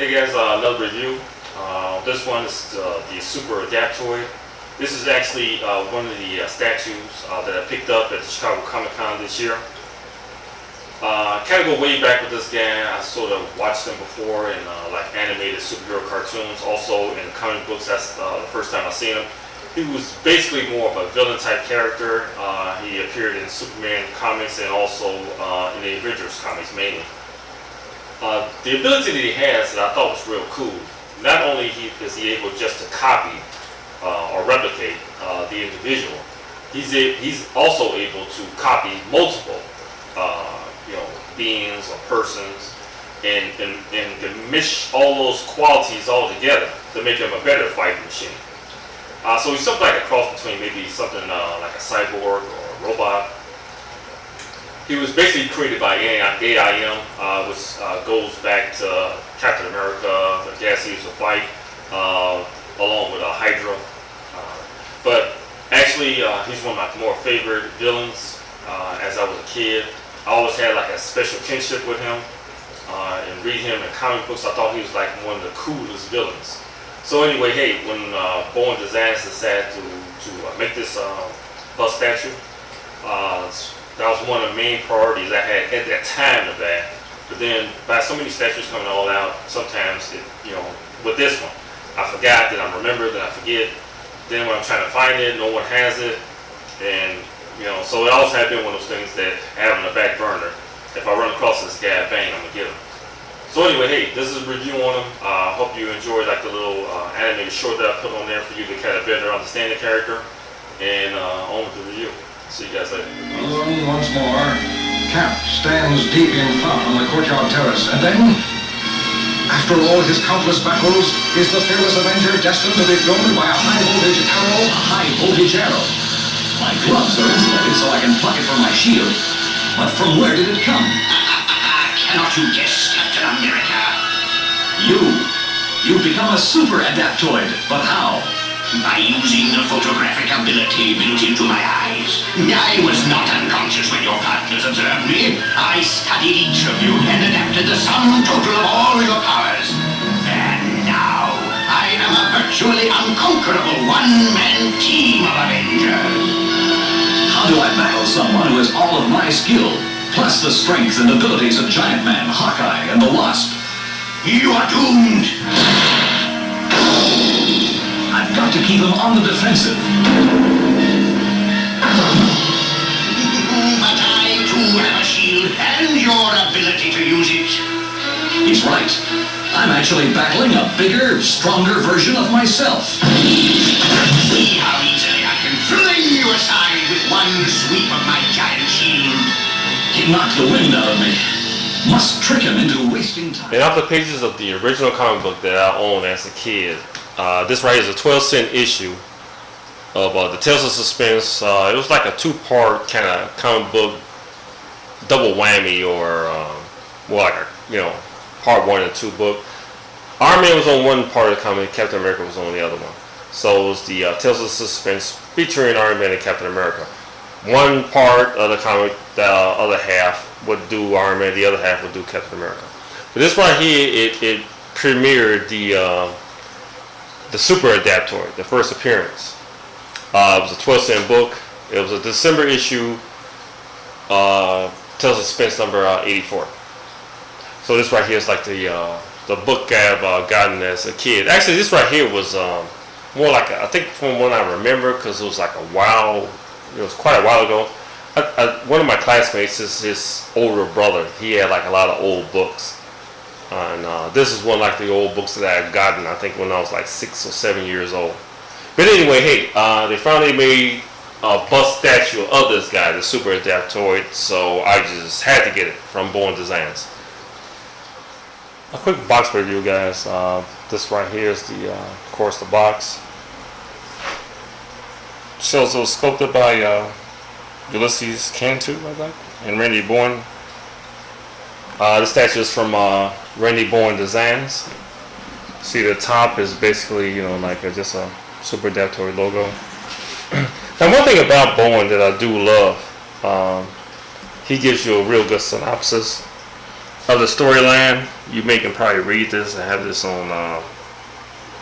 Hey guys, another review. This one is the Super Adaptoid. This is actually one of the statues that I picked up at the Chicago Comic-Con this year. Kind of go way back with this guy. I sort of watched him before in like animated superhero cartoons. Also in comic books, that's the first time I've seen him. He was basically more of a villain type character. He appeared in Superman comics and also in the Avengers comics mainly. The ability that he has that I thought was real cool, not only is he able just to copy or replicate the individual, he's also able to copy multiple beings or persons and can mesh all those qualities all together to make him a better fighting machine. So he's something like a cross between maybe something like a cyborg or a robot. He was basically created by AIM, which goes back to Captain America, the gas he used to fight, along with Hydra. But actually, he's one of my more favorite villains. As I was a kid, I always had like a special kinship with him. And reading him in comic books, I thought he was like one of the coolest villains. So anyway, hey, when Bowen Designs decided to make this bust statue, that was one of the main priorities I had at that time of that. But then, by so many statues coming all out, sometimes, with this one, I forgot, then I remember, then I forget. Then when I'm trying to find it, no one has it. And, so it always had been one of those things that I have on the back burner. If I run across this guy, bang, I'm going to get him. So anyway, hey, this is a review on him. I hope you enjoyed like the little animated short that I put on there for you to kind of better understand the character. And on with the review. See you guys later. Alone once more, Cap stands deep in thought on the courtyard terrace, and then, after all his countless battles, is the fearless Avenger destined to be thrown by a high-voltage arrow? A high-voltage arrow. My gloves are insulated so I can pluck it from my shield. But from where did it come? Cannot you guess, Captain America? You've become a super adaptoid, but how? By using the photographic ability built into my eyes. I was not unconscious when your partners observed me. I studied each of you and adapted the sum total of all your powers. And now, I am a virtually unconquerable one-man team of Avengers. How do I battle someone who has all of my skill, plus the strength and abilities of Giant Man, Hawkeye, and the Wasp? You are doomed! I've got to keep him on the defensive. But I too have a shield and your ability to use it. He's right. I'm actually battling a bigger, stronger version of myself. See how easily I can fling you aside with one sweep of my giant shield. He knocked the wind out of me. Must trick him into wasting time. And off the pages of the original comic book that I owned as a kid, this right here is a 12-cent issue of the Tales of Suspense. It was like a two-part kind of comic book double whammy, or more like a part 1 and 2 book. Iron Man was on one part of the comic, Captain America was on the other one. So it was the Tales of Suspense featuring Iron Man and Captain America. One part of the comic, the other half would do Iron Man, the other half would do Captain America. But this right here, it premiered the Super Adaptoid, the first appearance. It was a 12-cent book. It was a December issue, Tales of Suspense number 84. So this right here is like the book I've gotten as a kid. Actually, this right here was more like I think from when I remember, because it was like a while. It was quite a while ago. One of my classmates is his older brother. He had like a lot of old books. And this is one like the old books that I had gotten, I think, when I was like 6 or 7 years old. But anyway, hey, they finally made a bust statue of this guy, the Super Adaptoid, so I just had to get it from Bowen Designs. A quick box review, guys. This right here is of course, the box. Shows it was sculpted by Ulysses Cantu, I think, and Randy Bowen. The statue is from Randy Bowen Designs. See, the top is basically, like just a Super Adaptoid logo. Now, one thing about Bowen that I do love, he gives you a real good synopsis. of the storyline. You can probably read this. I have this on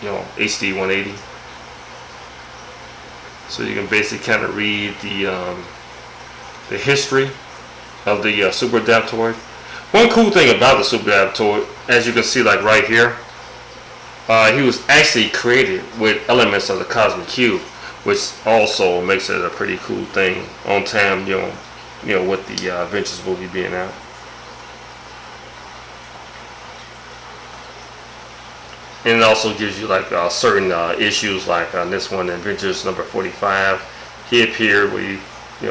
HD 180, so you can basically kind of read the history of the Super Adaptoid. One cool thing about the Super Adaptoid, as you can see, like right here, he was actually created with elements of the Cosmic Cube, which also makes it a pretty cool thing on time, with the Adventures movie being out. And it also gives you like certain issues, like on this one, Adventures number 45. He appeared, we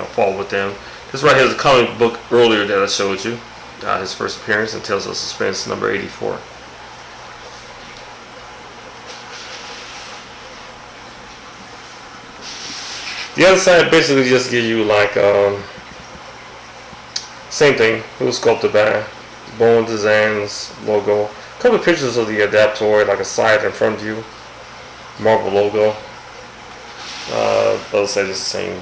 fought with them. This right here is a comic book earlier that I showed you, his first appearance in Tales of Suspense number 84. The other side basically just gives you like same thing. It was sculpted by Bowen Designs logo. A couple of pictures of the Adaptoid, like a side and front view, Marvel logo. Other side is the same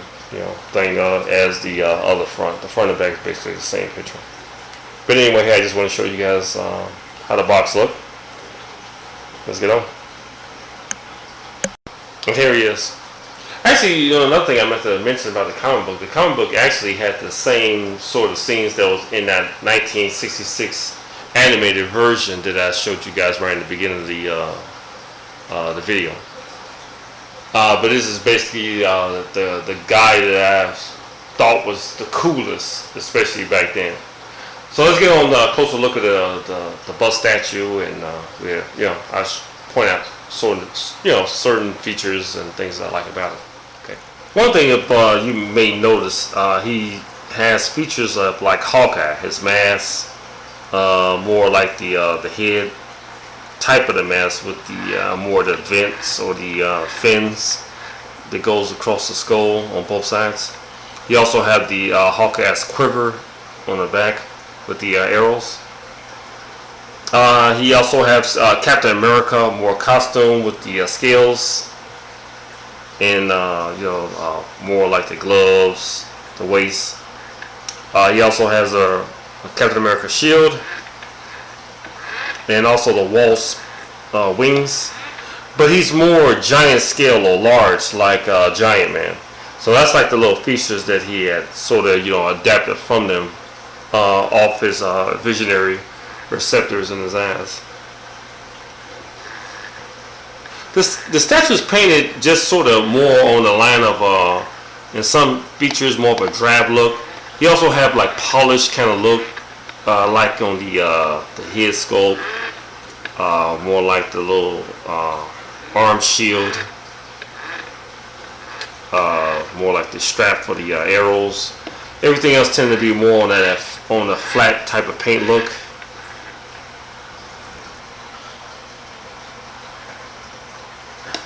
thing as the other front. The front and back is basically the same picture. But anyway, here I just want to show you guys how the box look. Let's get on. And here he is. Actually, another thing I meant to mention about the comic book. The comic book actually had the same sort of scenes that was in that 1966 animated version that I showed you guys right in the beginning of the video. But this is basically the guy that I thought was the coolest, especially back then. So let's get on a closer look at the bust statue, and I point out certain features and things I like about it. Okay. One thing you may notice, he has features of like Hawkeye, his mask, more like the head type of the mask with the more the vents or the fins that goes across the skull on both sides. You also have the Hawkeye's quiver on the back with the arrows. He also has Captain America, more costume with the scales, and more like the gloves, the waist. He also has a Captain America shield, and also the Wasp wings. But he's more giant scale or large, like Giant Man. So that's like the little features that he had sort of adapted from them off his visionary receptors in his eyes. The statue is painted just sort of more on the line of, in some features, more of a drab look. He also have like polished kind of look, like on the head sculpt, more like the little arm shield, more like the strap for the arrows. Everything else tend to be more on a flat type of paint look.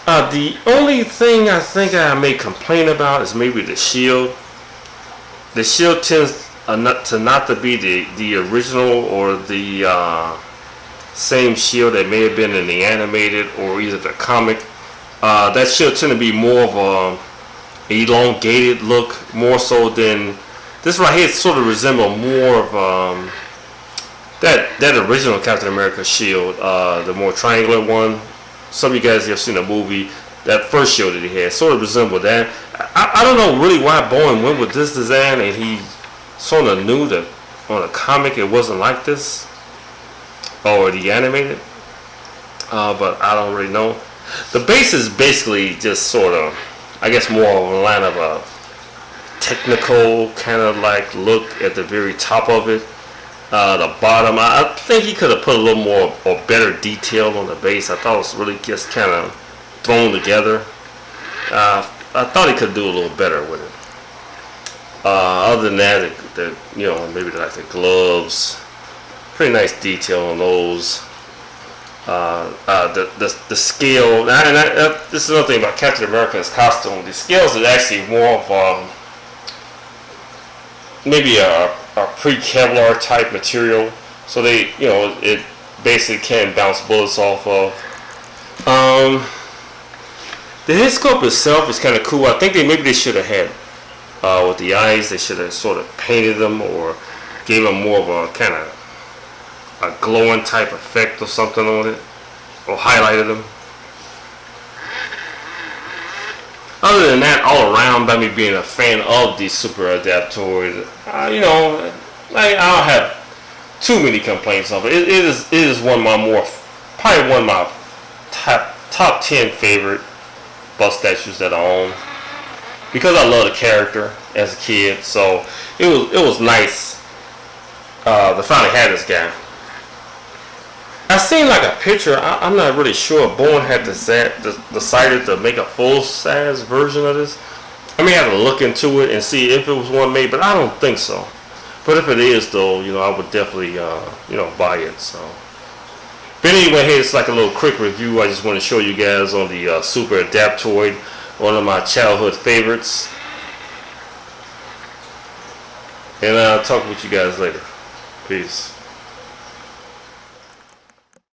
The only thing I think I may complain about is maybe the shield. The shield tends not to be the original or the same shield that may have been in the animated or either the comic. That shield tend to be more of a elongated look, more so than this right here. Sort of resemble more of that original Captain America shield, the more triangular one. Some of you guys have seen the movie. That first shield that he had sort of resembled that. I don't know really why Bowen went with this design, and he sort of knew that on a comic it wasn't like this, or the animated. But I don't really know. The base is basically just sort of, I guess, more of a line of a technical kind of like look at the very top of it. The bottom, I think he could have put a little more or better detail on the base. I thought it was really just kind of thrown together. I thought he could do a little better with it. Other than that, maybe like the gloves, pretty nice detail on those. The scale, and this is another thing about Captain America's costume. The scales is actually more of maybe a pre-Kevlar type material, so they, it basically can bounce bullets off of. The head sculpt itself is kind of cool. I think maybe they should have had with the eyes. They should have sort of painted them or gave them more of a kind of a glowing type effect or something on it, or highlighted them. Other than that, all around, by me being a fan of the Super Adaptoid, you know, I don't have too many complaints of it. It is one of my probably one of my top 10 favorite bus statues that I own, because I love the character as a kid. So it was nice to finally have this guy. I seen like a picture. I'm not really sure. Bowen had decided to make a full-size version of this. I may have to look into it and see if it was one made, but I don't think so. But if it is, though, you know, I would definitely, you know, buy it. So, but anyway, hey, it's like a little quick review. I just want to show you guys on the Super Adaptoid, one of my childhood favorites. And I'll talk with you guys later. Peace.